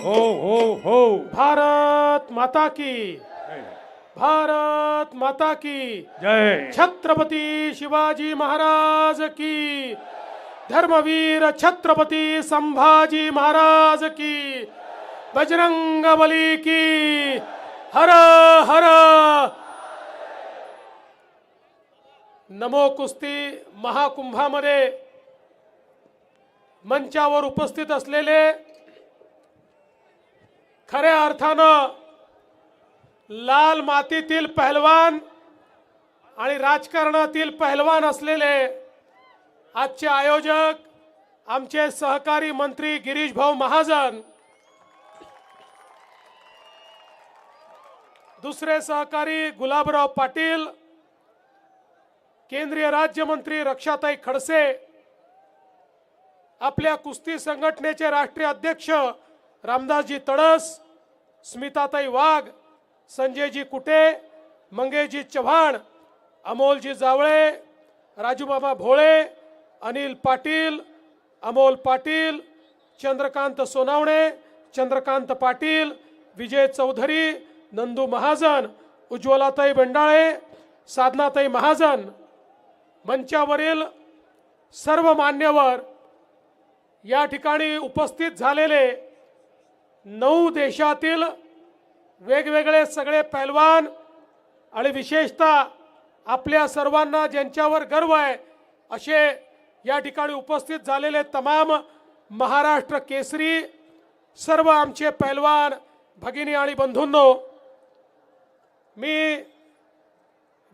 हो हो हो. भारत माता की, भारत माता की, जय. छत्रपती शिवाजी महाराज की, धर्मवीर छत्रपती संभाजी महाराज की, बजरंग बली की, हर हर. नमो कुस्ती महाकुंभामध्ये मंचावर उपस्थित असलेले खऱ्या अर्थानं लाल मातीतील पहलवान आणि राजकारणातील पहलवान असलेले आजचे आयोजक आमचे सहकारी मंत्री गिरीश भाऊ महाजन, दुसरे सहकारी गुलाबराव पाटील, केंद्रीय राज्यमंत्री रक्षाताई खडसे, आपल्या कुस्ती संघटनेचे राष्ट्रीय अध्यक्ष रामदासजी तडस, स्मिताताई वाघ, संजयजी कुटे, मंगेशजी चव्हाण, अमोलजी जावळे, राजूबाबा भोळे, अनिल पाटील, अमोल पाटील, चंद्रकांत सोनावणे, चंद्रकांत पाटील, विजय चौधरी, नंदू महाजन, उज्ज्वलाताई बेंडाळे, साधनाताई महाजन, मंचावरील सर्व मान्यवर, या ठिकाणी उपस्थित झालेले 9 देशातील वेगवेगळे सगळे पैलवान आणि विशेषतः आपल्या सर्वांना ज्यांच्यावर गर्व आहे असे या ठिकाणी उपस्थित झालेले तमाम महाराष्ट्र केसरी सर्व आमचे पैलवान भगिनी आणि बंधूंनो, मी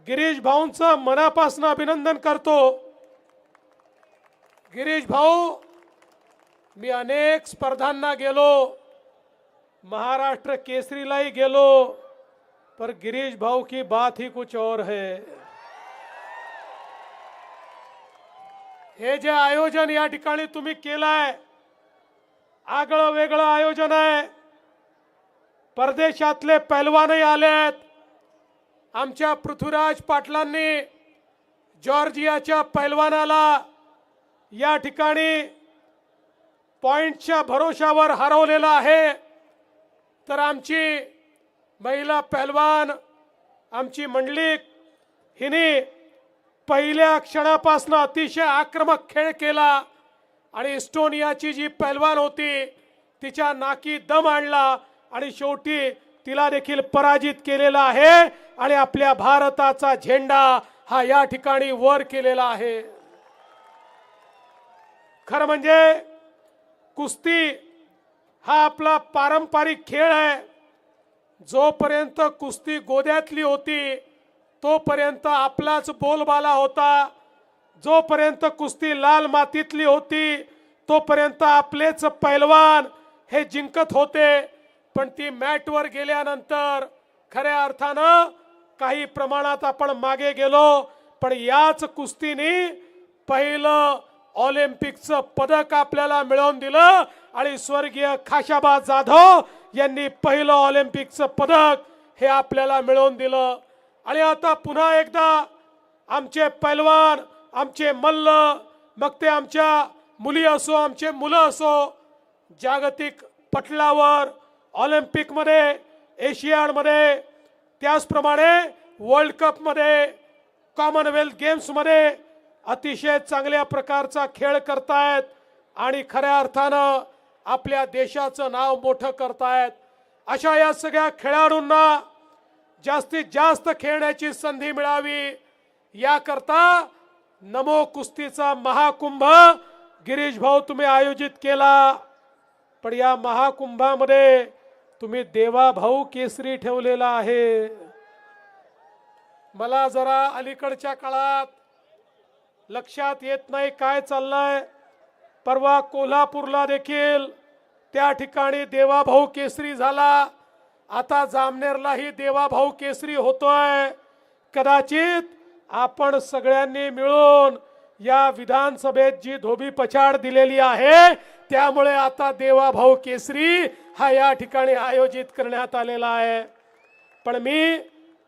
गिरीश भाऊंचं मनापासून अभिनंदन करतो. गिरीश भाऊ, मी अनेक स्पर्धांना गेलो, महाराष्ट्र केसरीलाही गेलो, पर गिरीश भाऊ की बात ही कुछ और है. हे जे आयोजन या ठिकाणी तुम्ही केलंय, आगळं वेगळं आयोजन आहे. परदेशातले पैलवानही आलेत. आमच्या पृथ्वीराज पाटलांनी जॉर्जियाच्या पैलवानाला या ठिकाणी पॉइंटच्या भरोशावर हरवलेला आहे. तर आमची महिला पैलवान, आमची मंडलिक, हिने पहिल्या क्षणापासून अतिशय आक्रमक खेळ केला आणि इस्टोनियाची जी पैलवान होती तिच्या नाकी दम आणला आणि शेवटी तिला देखील पराजित केलेला आहे आणि आपल्या भारताचा झेंडा हा या ठिकाणी वर केलेला आहे. खरं म्हणजे कुस्ती हा आपला पारंपरिक खेळ आहे. जोपर्यंत कुस्ती गोद्यातली होती तोपर्यंत आपलाच बोलबाला होता. जोपर्यंत कुस्ती लाल मातीतली होती तोपर्यंत आपलेच पैलवान हे जिंकत होते. पण ती मॅटवर गेल्यानंतर खऱ्या अर्थानं काही प्रमाणात आपण मागे गेलो. पण याच कुस्तीने पहिलं ऑलिम्पिकचं पदक आपल्याला मिळवून दिलं आणि स्वर्गीय खाशाबा जाधव यांनी पहिलं ऑलिम्पिकचं पदक हे आपल्याला मिळवून दिलं. आणि आता पुन्हा एकदा आमचे पैलवान, आमचे मल्ल, मग ते आमच्या मुली असो, आमचे मुलं असो, जागतिक पटलावर ऑलिम्पिकमध्ये, एशियाडमध्ये, त्याचप्रमाणे वर्ल्ड कपमध्ये, कॉमनवेल्थ गेम्समध्ये अतिशय चांगल्या प्रकारचा खेळ करतायत आणि खऱ्या अर्थानं आपल्या देशाचं नाव मोठं करतायत. अशा या सगळ्या खेळाडूंना जास्तीत जास्त खेळण्याची संधी मिळावी याकरता नमो कुस्तीचा महाकुंभ गिरीश भाऊ तुम्ही आयोजित केला. पण या महाकुंभामध्ये तुम्ही देवा भाऊ केसरी ठेवलेला आहे. मला जरा अलीकडच्या काळात लक्षात येत नाही काय चाललंय. परवा कोल्हापूरला देखील त्या ठिकाणी देवाभाऊ केसरी झाला. आता जामनेरलाही देवाभाऊ केसरी होतोय. कदाचित आपण सगळ्यांनी मिळून या विधानसभेत जी धोबी पछाड दिलेली आहे त्यामुळे आता देवाभाऊ केसरी हा या ठिकाणी आयोजित करण्यात आलेला आहे. पण मी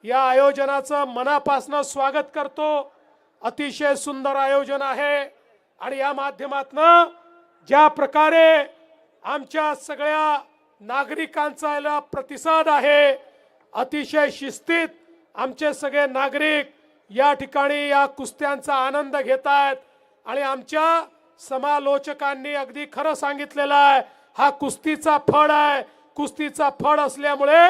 या आयोजनाचं मनापासून स्वागत करतो. अतिशय सुंदर आयोजन आहे आणि या माध्यमातून ज्या प्रकारे आमच्या सगळ्या नागरिकांचा याला प्रतिसाद आहे. अतिशय शिस्तीत आमचे सगळे नागरिक या ठिकाणी या कुस्त्यांचा आनंद घेत आहेत आणि आमच्या समालोचकांनी अगदी खरं सांगितलेलं आहे. हा कुस्तीचा फळ आहे. कुस्तीचा फळ असल्यामुळे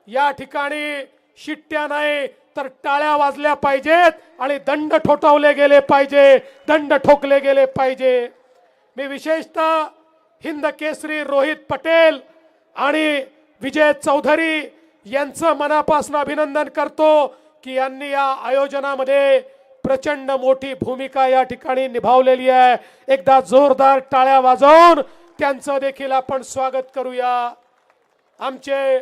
या ठिकाणी शिट्ट्या नाही तर टाळ्या वाजल्या पाहिजेत आणि दंड ठोठावले गेले पाहिजे, दंड ठोकले गेले पाहिजे. मी विशेषतः हिंद केसरी रोहित पटेल आणि विजय चौधरी यांचं मनापासून अभिनंदन करतो की यांनी या आयोजनामध्ये प्रचंड मोठी भूमिका या ठिकाणी निभावलेली आहे. एकदा जोरदार टाळ्या वाजवून त्यांचं देखील आपण स्वागत करूया. आमचे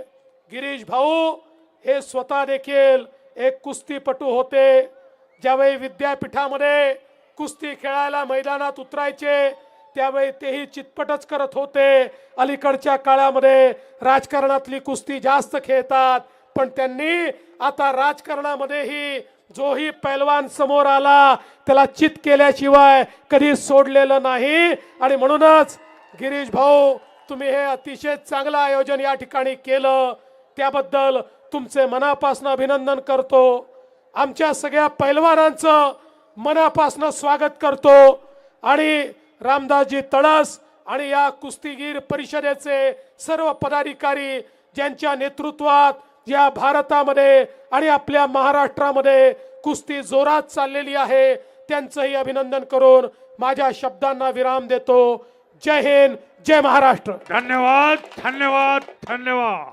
गिरीश भाऊ हे स्वतः देखील एक कुस्तीपटू होते. ज्यावेळी विद्यापीठामध्ये कुस्ती खेळायला मैदानात उतरायचे त्यावेळी तेही चितपटच करत होते. अलीकडच्या काळामध्ये राजकारणातली कुस्ती जास्त खेळतात, पण त्यांनी आता राजकारणामध्येही जोही पैलवान समोर आला त्याला चित केल्याशिवाय कधी सोडलेलं नाही. आणि म्हणूनच गिरीश भाऊ तुम्ही हे अतिशय चांगलं आयोजन या ठिकाणी केलं त्याबद्दल तुमचे मनापासून अभिनंदन करतो. आमच्या सगळ्या पैलवानांचं मनापासून स्वागत करतो आणि रामदासजी तळस आणि या कुस्तीगीर परिषदेचे सर्व पदाधिकारी ज्यांच्या नेतृत्वात या भारतामध्ये आणि आपल्या महाराष्ट्रामध्ये कुस्ती जोरात चाललेली आहे त्यांचंही अभिनंदन करून माझ्या शब्दांना विराम देतो. जय हिंद, जय महाराष्ट्र. धन्यवाद धन्यवाद धन्यवाद.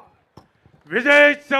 विजय चौधरी.